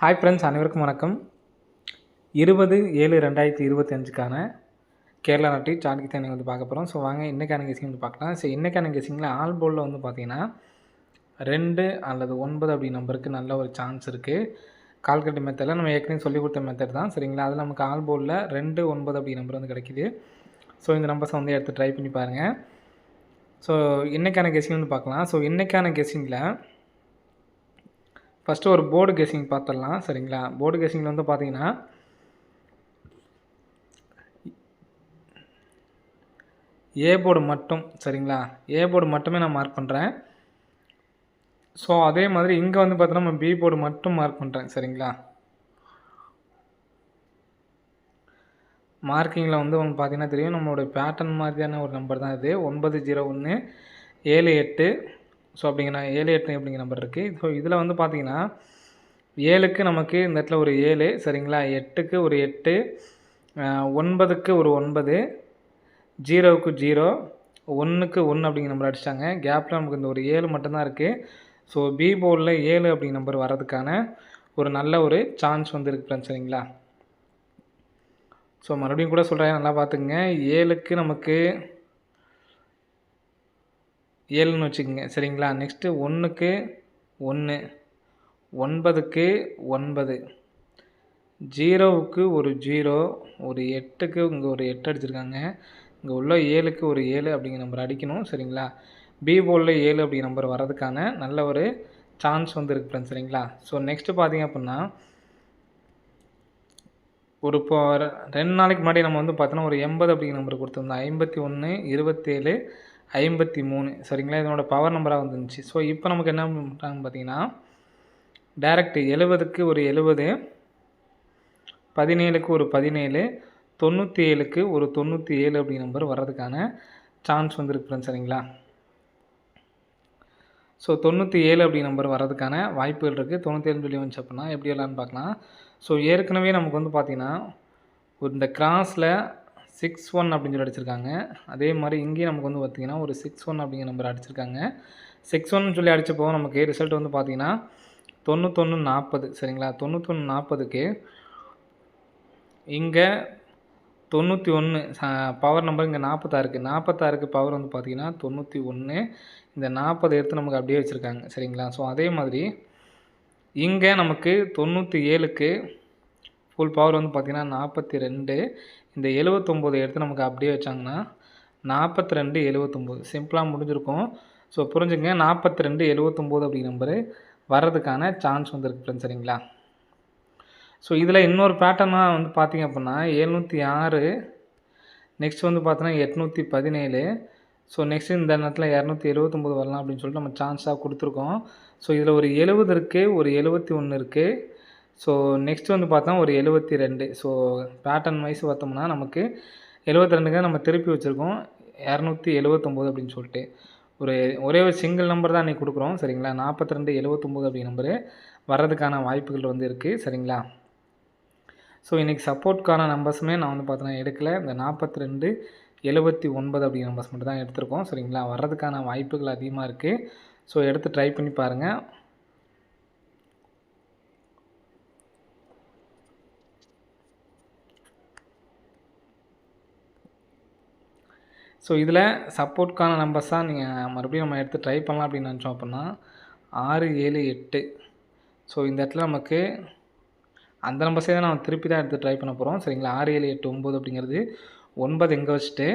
Hi friends, அனைவருக்கும் வணக்கம். 20/7/2025க்கான கேரளா நாட்டு சார்ட் தான் நீங்கள் பார்க்க போகிறோம். ஸோ வாங்க இன்றைக்கான கெஸிங் பார்க்கலாம். ஸோ இன்றைக்கான கெஸிங்கில் ஆல் போர்டில் பார்த்தீங்கன்னா 2 அல்லது 9 அப்படி நம்பருக்கு நல்ல ஒரு சான்ஸ் இருக்குது. கால்குலேட் மெத்தடில் நம்ம ஏற்கனவே சொல்லிக் கொடுத்த மெத்தட் தான், சரிங்களா? அதில் நமக்கு ஆல் போர்டில் 2, 9 அப்படி நம்பர் கிடைக்கிது. ஸோ இந்த நம்பர்ஸை எடுத்து ட்ரை பண்ணி பாருங்கள். ஸோ இன்றைக்கான கெஸிங் பார்க்கலாம். ஸோ இன்றைக்கான கெஸிங்கில் ஃபஸ்ட்டு ஒரு போர்டு கெஸிங் பார்த்துடலாம், சரிங்களா? போர்டு கெஸிங்கில் பார்த்தீங்கன்னா ஏ போர்டு மட்டும், சரிங்களா? ஏ போர்டு மட்டுமே நான் மார்க் பண்ணுறேன். ஸோ அதே மாதிரி இங்கே பார்த்தோன்னா நம்ம பி போர்டு மட்டும் மார்க் பண்ணுறேன், சரிங்களா? மார்க்கிங்கில் உங்களுக்கு பார்த்தீங்கன்னா தெரியும், நம்மளோட பேட்டர்ன் மாதிரியான ஒரு நம்பர் தான் இது. 90178. ஸோ அப்படிங்கிற 78 அப்படிங்கிற நம்பர் இருக்குது. ஸோ இதில் பார்த்தீங்கன்னா 7க்கு நமக்கு இந்த இடத்துல ஒரு 7, சரிங்களா? 8க்கு ஒரு 8, 9க்கு ஒரு 9, 0க்கு 0, 1க்கு 1 அப்படிங்கிற நம்பர் அடிச்சிட்டாங்க. கேப்பில் நமக்கு இந்த ஒரு 7 மட்டும்தான் இருக்குது. ஸோ பி போர்டில் 7 அப்படிங்கிற நம்பர் வர்றதுக்கான ஒரு நல்ல ஒரு சான்ஸ் இருக்குது ஃப்ரெண்ட்ஸ், சரிங்களா? ஸோ மறுபடியும் கூட சொல்கிறேன், நல்லா பார்த்துக்குங்க. 7க்கு நமக்கு 7ன்னு வச்சுக்கோங்க, சரிங்களா? நெக்ஸ்ட்டு 1க்கு 1, 9க்கு 9, 0க்கு ஒரு 0, ஒரு 8க்கு இங்கே ஒரு 8 அடிச்சிருக்காங்க. இங்கே உள்ள 7க்கு ஒரு 7 அப்படிங்கிற நம்பர் அடிக்கணும், சரிங்களா? பி போர்டில் 7 அப்படிங்கிற நம்பர் வர்றதுக்கான நல்ல ஒரு சான்ஸ் இருக்குது ஃப்ரெண்ட்ஸ், சரிங்களா? ஸோ நெக்ஸ்ட்டு பார்த்தீங்க அப்படின்னா ஒரு இப்போ 2 நாளைக்கு முன்னாடி நம்ம பார்த்தோன்னா ஒரு 80 அப்படிங்கிற நம்பர் கொடுத்துருந்தோம். 51, 27, 53, சரிங்களா? இதனோட பவர் நம்பராக வந்துருந்துச்சு. ஸோ இப்போ நமக்கு என்ன பண்ணுறாங்கன்னு பார்த்தீங்கன்னா டேரெக்ட் 70க்கு ஒரு 70, 17க்கு ஒரு 17, 97க்கு ஒரு 97 அப்படி நம்பர் வர்றதுக்கான சான்ஸ் இருக்குது ஃப்ரெண்ட்ஸ், சரிங்களா? ஸோ 97 அப்படி நம்பர் வர்றதுக்கான வாய்ப்புகள் இருக்குது. 97 சொல்லி வந்துச்சு அப்படின்னா எப்படி எல்லாம்னு பார்க்கலாம். ஸோ ஏற்கனவே நமக்கு பார்த்தீங்கன்னா இந்த கிராஸில் 61 அப்படின்னு சொல்லி அடிச்சிருக்காங்க. அதே மாதிரி இங்கேயும் நமக்கு பார்த்திங்கன்னா ஒரு 61 அப்படிங்கிற நம்பர் அடிச்சிருக்காங்க. 61 சொல்லி அடித்தப்போ நமக்கு ரிசல்ட் பார்த்தீங்கன்னா 9140, சரிங்களா? 9140க்கு இங்கே 91 பவர் நம்பர் இங்கே 46க்கு 46க்கு பவர் பார்த்தீங்கன்னா 91. இந்த 40 எடுத்து நமக்கு அப்படியே வச்சுருக்காங்க, சரிங்களா? ஸோ அதே மாதிரி இங்கே நமக்கு 97க்கு ஃபுல் பவர் பார்த்தீங்கன்னா 42. இந்த 79 எடுத்து நமக்கு அப்படியே வச்சாங்கன்னா 42, 79 சிம்பிளாக முடிஞ்சிருக்கும். ஸோ புரிஞ்சுங்க, 42, 79 அப்படிங்கிற நம்பரு வர்றதுக்கான சான்ஸ் இருக்குது ஃப்ரெண்ட்ஸ், சரிங்களா? ஸோ இதில் இன்னொரு பேட்டர்னாக பார்த்தீங்க அப்படின்னா 706, நெக்ஸ்ட் பார்த்தோன்னா 817. ஸோ நெக்ஸ்ட்டு இந்த நேரத்தில் 279 வரலாம் அப்படின்னு சொல்லிட்டு நம்ம சான்ஸாக கொடுத்துருக்கோம். ஸோ இதில் ஒரு 70 இருக்குது, ஒரு 71 இருக்குது. ஸோ நெக்ஸ்ட் பார்த்தா ஒரு 72. ஸோ பேட்டர்ன் வைஸ் பார்த்தோம்னா நமக்கு 72க்கு நம்ம திருப்பி வச்சுருக்கோம் 279 அப்படின்னு சொல்லிட்டு ஒரே ஒரு சிங்கிள் நம்பர் தான் இன்றைக்கி கொடுக்குறோம், சரிங்களா? 42, 79 அப்படி நம்பரு வர்றதுக்கான வாய்ப்புகள் இருக்குது, சரிங்களா? ஸோ இன்றைக்கி சப்போர்ட்கான நம்பர்ஸுமே நான் பார்த்தோன்னா எடுக்கலை. இந்த 42, 79 அப்படிங்கிற நம்பர்ஸ் மட்டும் தான் எடுத்திருக்கோம், சரிங்களா? வர்றதுக்கான வாய்ப்புகள் அதிகமாக இருக்குது. ஸோ எடுத்து ட்ரை பண்ணி பாருங்கள். ஸோ இதில் சப்போர்ட்கான நம்பர்ஸாக நீங்கள் மறுபடியும் நம்ம எடுத்து ட்ரை பண்ணலாம் அப்படின்னு நினச்சோம் அப்படின்னா 6, 7, 8. ஸோ இந்த இடத்துல நமக்கு அந்த நம்பர்ஸே தான் நம்ம திருப்பி தான் எடுத்து ட்ரை பண்ண போகிறோம், சரிங்களா? 6, 7, 8, 9 அப்படிங்கிறது 9 எங்கே வச்சுட்டு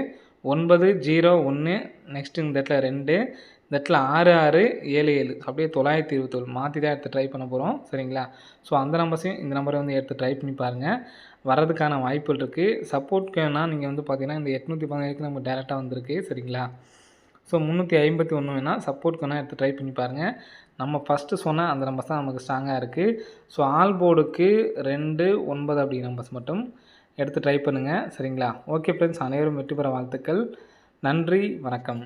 9, 0, 1, நெக்ஸ்ட்டு இந்த இடத்துல 2, இந்த இடத்துல 6, 6, 7, 7 அப்படியே 927 மாற்றி தான் எடுத்து ட்ரை பண்ண போகிறோம், சரிங்களா? ஸோ அந்த நம்பர்ஸையும் இந்த நம்பரை எடுத்து ட்ரை பண்ணி பாருங்கள். வர்றதுக்கான வாய்ப்புகள் இருக்குது. சப்போர்ட்க்குனா நீங்கள் பார்த்தீங்கன்னா இந்த 817க்கு நமக்கு டேரெக்டாக வந்திருக்கு, சரிங்களா? ஸோ 351 வேணால் சப்போர்ட்க்கு வேணால் எடுத்து ட்ரை பண்ணி பாருங்கள். நம்ம ஃபஸ்ட்டு சொன்ன அந்த நம்பர்ஸ் தான் நமக்கு ஸ்ட்ராங்காக இருக்குது. ஸோ ஆல் போர்டுக்கு 2, 9 அப்படி நம்பர்ஸ் மட்டும் எடுத்து ட்ரை பண்ணுங்கள், சரிங்களா? ஓகே ஃப்ரெண்ட்ஸ், அனைவரும் வெற்றி பெற வாழ்த்துக்கள். நன்றி, வணக்கம்.